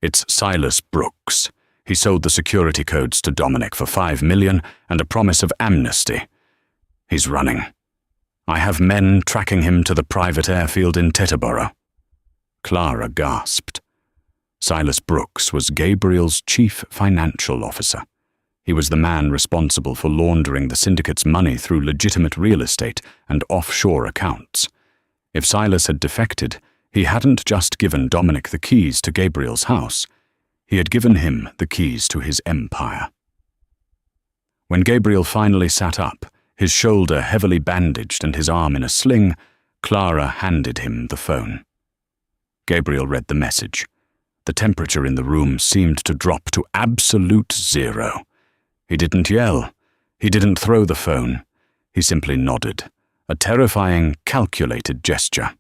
Speaker 1: It's Silas Brooks. He sold the security codes to Dominic for $5 million and a promise of amnesty. He's running. I have men tracking him to the private airfield in Teterboro." Clara gasped. Silas Brooks was Gabriel's chief financial officer. He was the man responsible for laundering the syndicate's money through legitimate real estate and offshore accounts. If Silas had defected, he hadn't just given Dominic the keys to Gabriel's house. He had given him the keys to his empire. When Gabriel finally sat up, his shoulder heavily bandaged and his arm in a sling, Clara handed him the phone. Gabriel read the message. The temperature in the room seemed to drop to absolute zero. He didn't yell. He didn't throw the phone. He simply nodded, a terrifying, calculated gesture.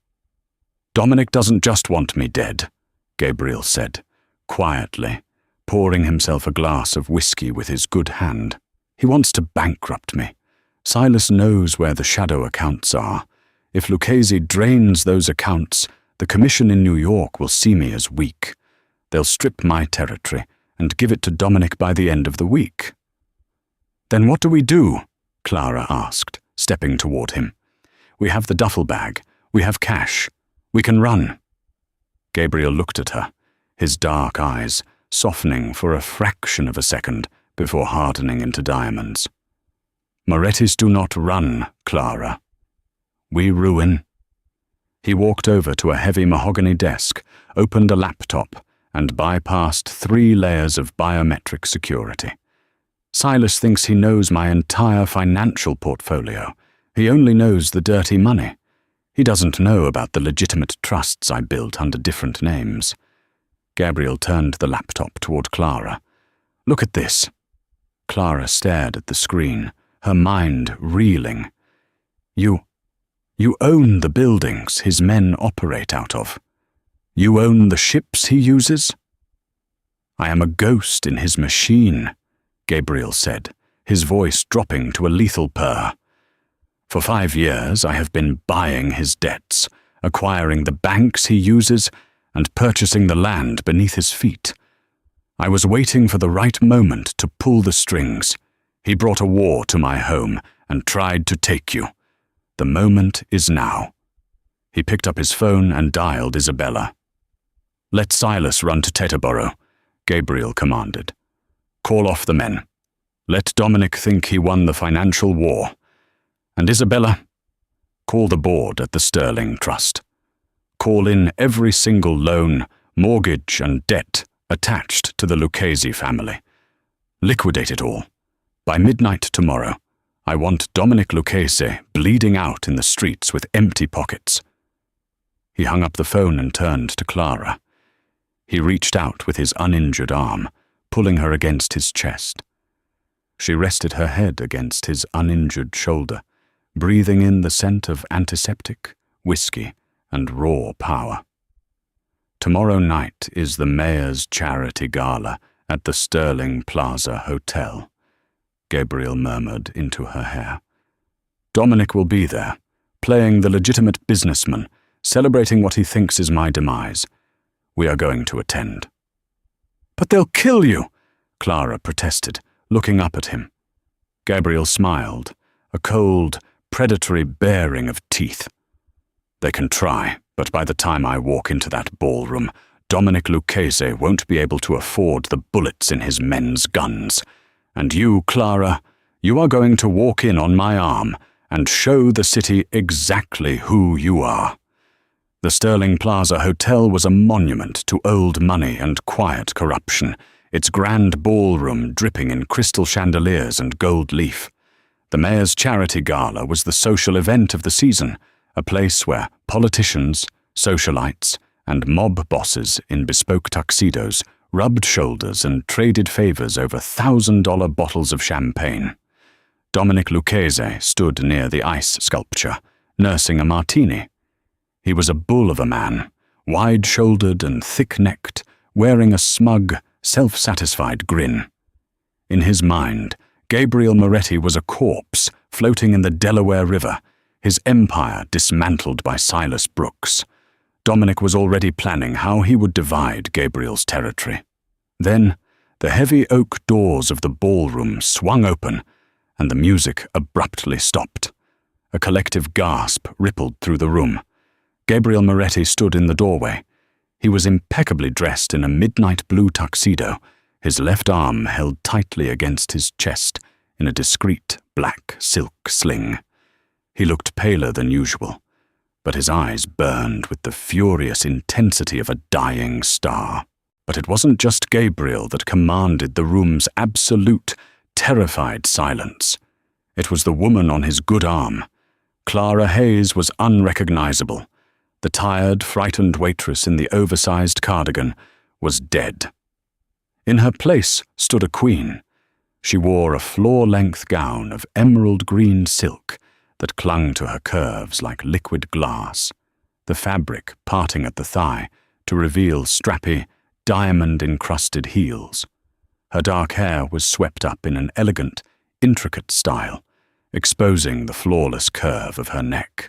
Speaker 1: "Dominic doesn't just want me dead," Gabriel said, quietly, pouring himself a glass of whiskey with his good hand. "He wants to bankrupt me. Silas knows where the shadow accounts are. If Lucchese drains those accounts, the commission in New York will see me as weak. They'll strip my territory and give it to Dominic by the end of the week." "Then what do we do?" Clara asked, stepping toward him. "We have the duffel bag. We have cash. We can run." Gabriel looked at her, his dark eyes softening for a fraction of a second before hardening into diamonds. Morettis do not run, Clara. We ruin. He walked over to a heavy mahogany desk, opened a laptop, and bypassed 3 layers of biometric security. Silas thinks he knows my entire financial portfolio. He only knows the dirty money. He doesn't know about the legitimate trusts I built under different names. Gabriel turned the laptop toward Clara. Look at this. Clara stared at the screen, her mind reeling. You own the buildings his men operate out of. You own the ships he uses? I am a ghost in his machine, Gabriel said, his voice dropping to a lethal purr. For 5 years I have been buying his debts, acquiring the banks he uses, and purchasing the land beneath his feet. I was waiting for the right moment to pull the strings. He brought a war to my home and tried to take you. The moment is now. He picked up his phone and dialed Isabella. Let Silas run to Teterboro, Gabriel commanded. Call off the men. Let Dominic think he won the financial war. And Isabella, call the board at the Sterling Trust. Call in every single loan, mortgage, and debt attached to the Lucchese family. Liquidate it all. By midnight tomorrow, I want Dominic Lucchese bleeding out in the streets with empty pockets. He hung up the phone and turned to Clara. He reached out with his uninjured arm, pulling her against his chest. She rested her head against his uninjured shoulder, breathing in the scent of antiseptic, whiskey, and raw power. Tomorrow night is the mayor's charity gala at the Sterling Plaza Hotel, Gabriel murmured into her hair. Dominic will be there, playing the legitimate businessman, celebrating what he thinks is my demise. We are going to attend. But they'll kill you, Clara protested, looking up at him. Gabriel smiled, a cold, predatory baring of teeth. They can try, but by the time I walk into that ballroom, Dominic Lucchese won't be able to afford the bullets in his men's guns. And you, Clara, you are going to walk in on my arm and show the city exactly who you are. The Sterling Plaza Hotel was a monument to old money and quiet corruption, its grand ballroom dripping in crystal chandeliers and gold leaf. The mayor's charity gala was the social event of the season, a place where politicians, socialites, and mob bosses in bespoke tuxedos rubbed shoulders and traded favors over $1,000 bottles of champagne. Dominic Lucchese stood near the ice sculpture, nursing a martini. He was a bull of a man, wide-shouldered and thick-necked, wearing a smug, self-satisfied grin. In his mind, Gabriel Moretti was a corpse floating in the Delaware River, his empire dismantled by Silas Brooks. Dominic was already planning how he would divide Gabriel's territory. Then, the heavy oak doors of the ballroom swung open, and the music abruptly stopped. A collective gasp rippled through the room. Gabriel Moretti stood in the doorway. He was impeccably dressed in a midnight blue tuxedo, his left arm held tightly against his chest in a discreet black silk sling. He looked paler than usual, but his eyes burned with the furious intensity of a dying star. But it wasn't just Gabriel that commanded the room's absolute, terrified silence. It was the woman on his good arm. Clara Hayes was unrecognizable. The tired, frightened waitress in the oversized cardigan was dead. In her place stood a queen. She wore a floor-length gown of emerald green silk that clung to her curves like liquid glass, the fabric parting at the thigh to reveal strappy, diamond-encrusted heels. Her dark hair was swept up in an elegant, intricate style, exposing the flawless curve of her neck.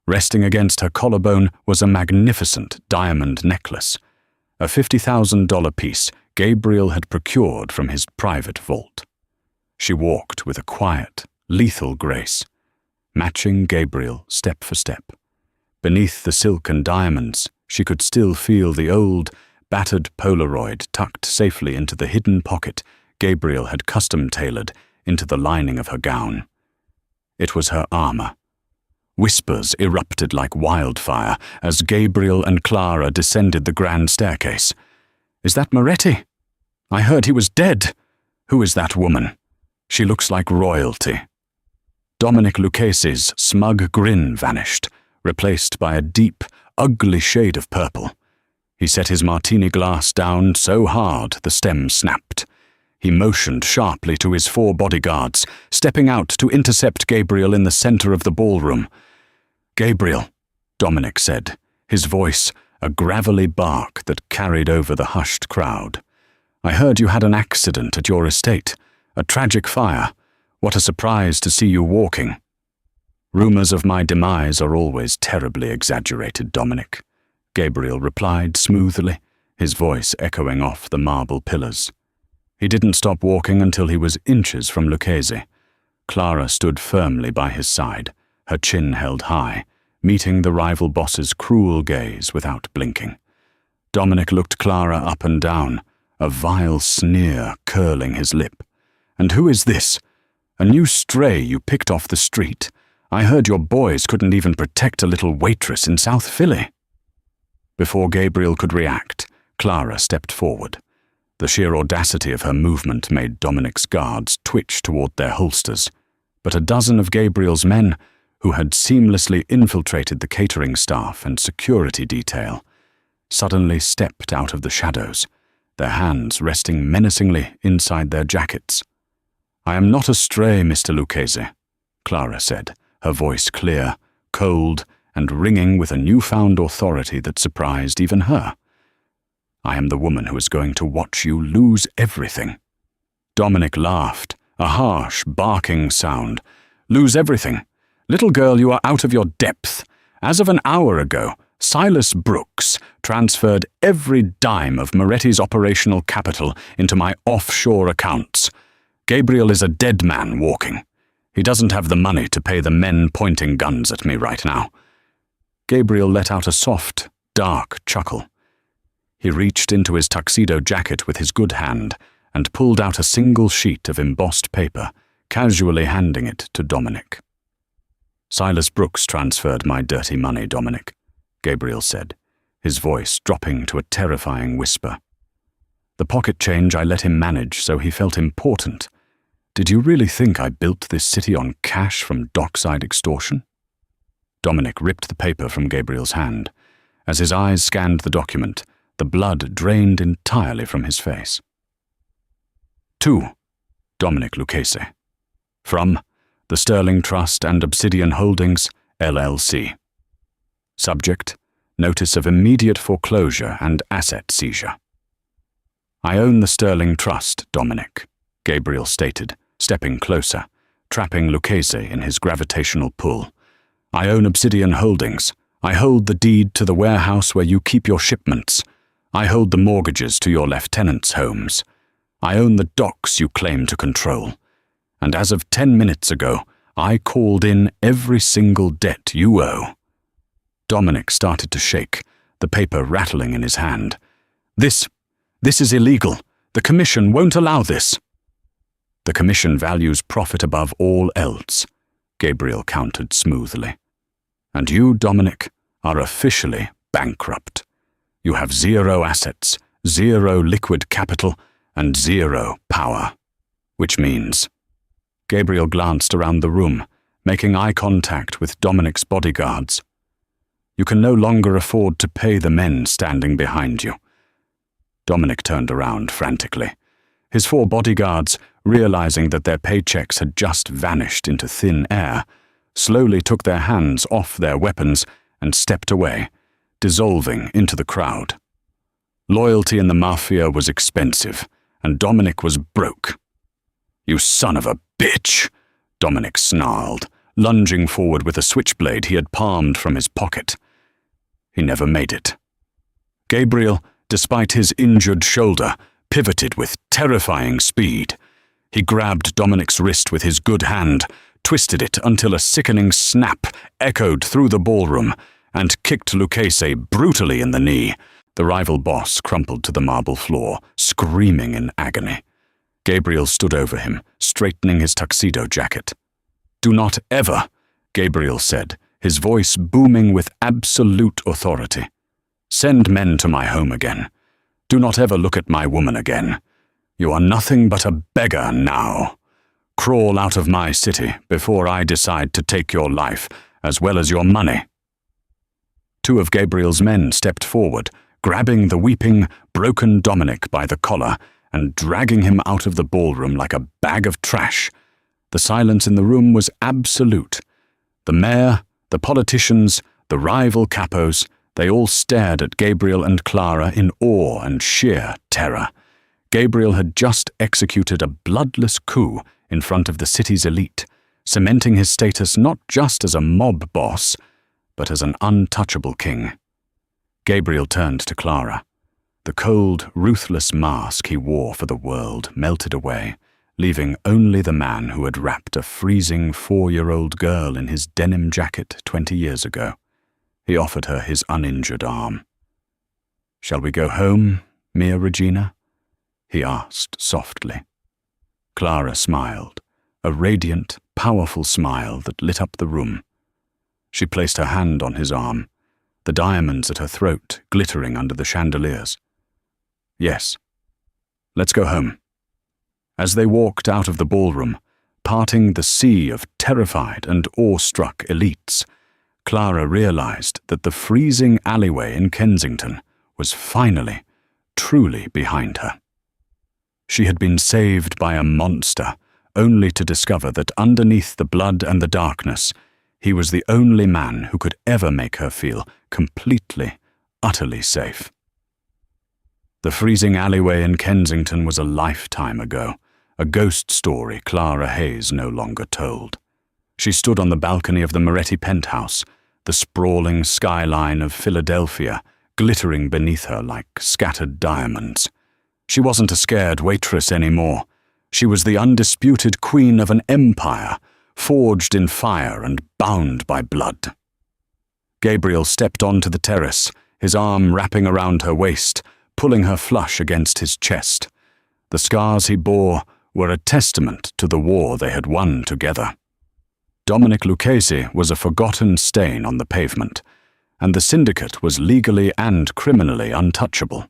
Speaker 1: Resting against her collarbone was a magnificent diamond necklace, a $50,000 piece Gabriel had procured from his private vault. She walked with a quiet, lethal grace, matching Gabriel step for step. Beneath the silk and diamonds, she could still feel the old, battered Polaroid tucked safely into the hidden pocket Gabriel had custom-tailored into the lining of her gown. It was her armor. Whispers erupted like wildfire as Gabriel and Clara descended the grand staircase. "Is that Moretti? I heard he was dead. Who is that woman? She looks like royalty." Dominic Lucchese's smug grin vanished, replaced by a deep, ugly shade of purple. He set his martini glass down so hard the stem snapped. He motioned sharply to his 4 bodyguards, stepping out to intercept Gabriel in the center of the ballroom. "Gabriel," Dominic said, his voice a gravelly bark that carried over the hushed crowd. "I heard you had an accident at your estate, a tragic fire. What a surprise to see you walking." "Rumors of my demise are always terribly exaggerated, Dominic," Gabriel replied smoothly, his voice echoing off the marble pillars. He didn't stop walking until he was inches from Lucchese. Clara stood firmly by his side, her chin held high, meeting the rival boss's cruel gaze without blinking. Dominic looked Clara up and down, a vile sneer curling his lip. "And who is this? A new stray you picked off the street? I heard your boys couldn't even protect a little waitress in South Philly." Before Gabriel could react, Clara stepped forward. The sheer audacity of her movement made Dominic's guards twitch toward their holsters, but a dozen of Gabriel's men, who had seamlessly infiltrated the catering staff and security detail, suddenly stepped out of the shadows, their hands resting menacingly inside their jackets. "I am not a stray, Mr. Lucchese," Clara said, her voice clear, cold, and ringing with a newfound authority that surprised even her. "I am the woman who is going to watch you lose everything." Dominic laughed, a harsh, barking sound. "Lose everything? Little girl, you are out of your depth. As of an hour ago, Silas Brooks transferred every dime of Moretti's operational capital into my offshore accounts. Gabriel is a dead man walking. He doesn't have the money to pay the men pointing guns at me right now." Gabriel let out a soft, dark chuckle. He reached into his tuxedo jacket with his good hand and pulled out a single sheet of embossed paper, casually handing it to Dominic. "Silas Brooks transferred my dirty money, Dominic," Gabriel said, his voice dropping to a terrifying whisper. "The pocket change I let him manage so he felt important. Did you really think I built this city on cash from dockside extortion?" Dominic ripped the paper from Gabriel's hand. As his eyes scanned the document, the blood drained entirely from his face. "To Dominic Lucchese. From the Sterling Trust and Obsidian Holdings, LLC. Subject: Notice of immediate foreclosure and asset seizure." "I own the Sterling Trust, Dominic," Gabriel stated, stepping closer, trapping Lucchese in his gravitational pull. "I own Obsidian Holdings. I hold the deed to the warehouse where you keep your shipments. I hold the mortgages to your lieutenants' homes. I own the docks you claim to control. And as of 10 minutes ago, I called in every single debt you owe." Dominic started to shake, the paper rattling in his hand. This is illegal. The Commission won't allow this." "The Commission values profit above all else," Gabriel countered smoothly. "And you, Dominic, are officially bankrupt. You have 0 assets, 0 liquid capital, and 0 power. Which means—" Gabriel glanced around the room, making eye contact with Dominic's bodyguards. "You can no longer afford to pay the men standing behind you." Dominic turned around frantically. His 4 bodyguards, realizing that their paychecks had just vanished into thin air, slowly took their hands off their weapons and stepped away, dissolving into the crowd. Loyalty in the Mafia was expensive, and Dominic was broke. "You son of a bitch!" Dominic snarled, lunging forward with a switchblade he had palmed from his pocket. He never made it. Gabriel, despite his injured shoulder, pivoted with terrifying speed. He grabbed Dominic's wrist with his good hand, twisted it until a sickening snap echoed through the ballroom, and kicked Lucchese brutally in the knee. The rival boss crumpled to the marble floor, screaming in agony. Gabriel stood over him, straightening his tuxedo jacket. "Do not ever," Gabriel said, his voice booming with absolute authority. "Send men to my home again. Do not ever look at my woman again. You are nothing but a beggar now. Crawl out of my city before I decide to take your life, as well as your money." Two of Gabriel's men stepped forward, grabbing the weeping, broken Dominic by the collar and dragging him out of the ballroom like a bag of trash. The silence in the room was absolute. The mayor, the politicians, the rival capos, they all stared at Gabriel and Clara in awe and sheer terror. Gabriel had just executed a bloodless coup in front of the city's elite, cementing his status not just as a mob boss, but as an untouchable king. Gabriel turned to Clara. The cold, ruthless mask he wore for the world melted away, leaving only the man who had wrapped a freezing 4-year-old girl in his denim jacket 20 years ago. He offered her his uninjured arm. "Shall we go home, Mia Regina?" he asked softly. Clara smiled, a radiant, powerful smile that lit up the room. She placed her hand on his arm, the diamonds at her throat glittering under the chandeliers. "Yes. Let's go home." As they walked out of the ballroom, parting the sea of terrified and awestruck elites, Clara realized that the freezing alleyway in Kensington was finally, truly behind her. She had been saved by a monster, only to discover that underneath the blood and the darkness, he was the only man who could ever make her feel completely, utterly safe. The freezing alleyway in Kensington was a lifetime ago, a ghost story Clara Hayes no longer told. She stood on the balcony of the Moretti penthouse, the sprawling skyline of Philadelphia glittering beneath her like scattered diamonds. She wasn't a scared waitress anymore. She was the undisputed queen of an empire, forged in fire and bound by blood. Gabriel stepped onto the terrace, his arm wrapping around her waist, pulling her flush against his chest. The scars he bore were a testament to the war they had won together. Dominic Lucchese was a forgotten stain on the pavement, and the syndicate was legally and criminally untouchable.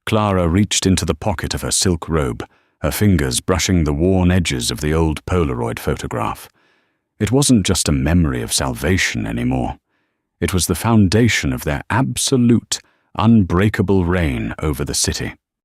Speaker 1: Clara reached into the pocket of her silk robe, her fingers brushing the worn edges of the old Polaroid photograph. It wasn't just a memory of salvation anymore. It was the foundation of their absolute, unbreakable reign over the city.